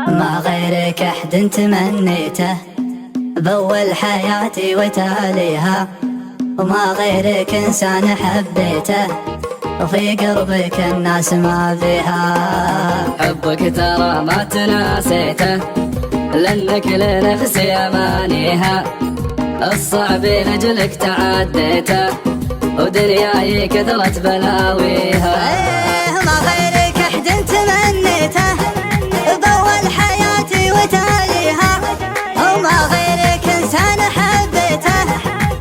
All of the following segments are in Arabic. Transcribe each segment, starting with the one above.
ما غيرك أحد تمنيته بأول حياتي وتاليها، وما غيرك إنسان حبيته وفي قربك الناس ما فيها. حبك ترى ما تناسيته لأنك لنفسي أمانيها، الصعب لأجلك تعديته ودنياي كثرت بلاويها. ما غيرك أحد تمنيته بأول حياتي وتاليها، وما غيرك إنسان حبيته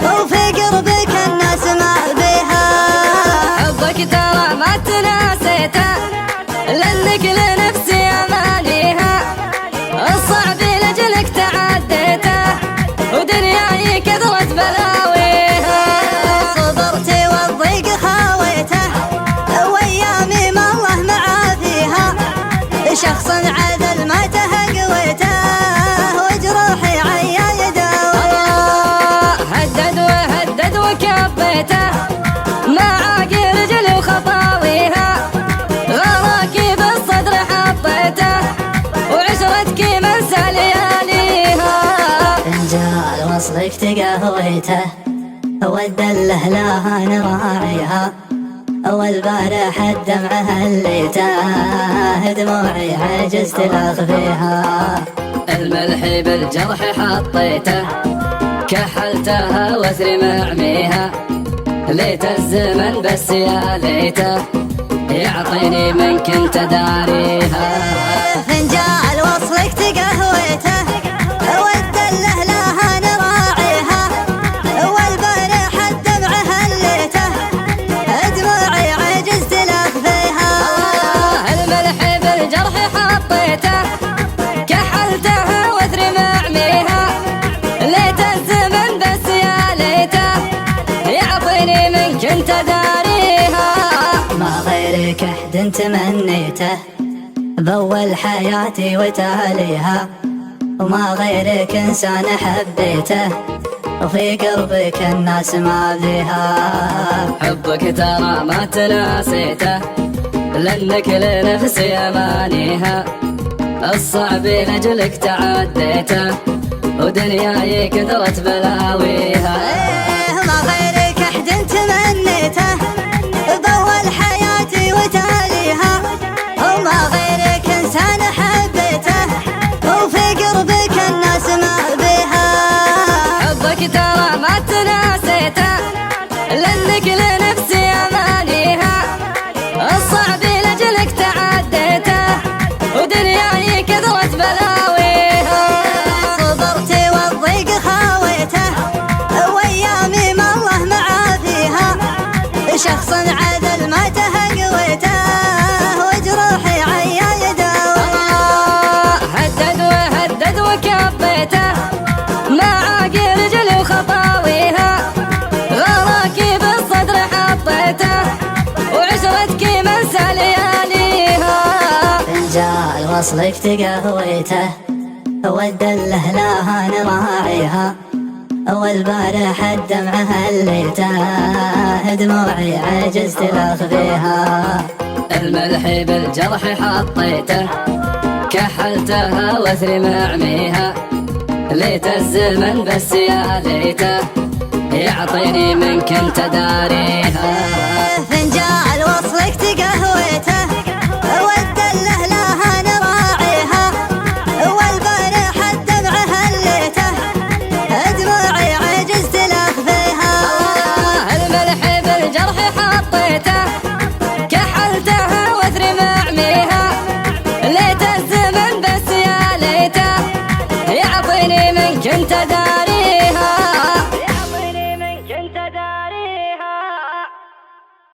وفي قربك الناس ما بيها. حبك ترى ما تناسيته لأنك لنفسي أمانيها، الصعب لأجلك تعديته ودنياي كثرت بلاويها. صبرت والضيق خاويته وأيامي ما الله معافيها، شخص عدل ما تهقويته وجروحي عيا يداويها. هدد وهدد وكبيته ما عاقي رجلي وخطاويها، غراكي بالصدر حطيته وعشرتك منسى لياليها. فنجال وصلك تقهويته والدله لها نراعيها، والبارح الدمع هليته دموعي عجزت لاخفيها. الملح بالجرح حطيته كحلتها وثري معميها، ليت الزمن بس يا ليته يعطيني من كنت داريها. فنجال وصلك تقهويته والدله لها نراعيها، والبارح الدمع هليته دموعي عجزت لاخفيها. الملح بالجرح حطيته كحلتها وثري معميها، ليت الزمن بس يا ليته يعطيني من كنت داريها. ما غيرك أحد تمنيته بأول حياتي وتاليها، وما غيرك إنسان حبيته وفي قربك الناس ما فيها. حبك ترى ما تناسيته لأنك لنفسي أمانيها، الصعب لأجلك تعديته ودنياي كثرت بلاويها. ما غيرك أحد تمنيته بأول حياتي وتاليها، وما غيرك إنسان حبيته وفي قربك الناس ما بيها. حبك ترى ما تناسيته لأنك لنفسي أمانيها، الصعب لأجلك تعديته ودنياي كثرت بلاويها. صبرت والضيق خاويته وأيامي ما الله معافيها، شخص عدل ما تهقويته وجروحي عيا يداويها. هدد وهدد وكبيته ما عاقي رجلي وخطاويها، غراكي بالصدر حطيته وعشرتك منسى لياليها. فنجال وصلك تقهويته والدله لها نراعيها، والبارح الدمع هليته دموعي عجزت لاخفيها. الملح بالجرح حطيته كحلتها وثري معميها، ليت الزمن بس يا ليته يعطيني من كنت داريها. فنجال وصلك تقهويته والدله لها نراعيها، والبارح الدمع هليته دموعي عجزت لاخفيها. الملح بالجرح حطيته كحلتها وثري معميها، ليت الزمن بس يا ليته يعطيني من كنت داريها.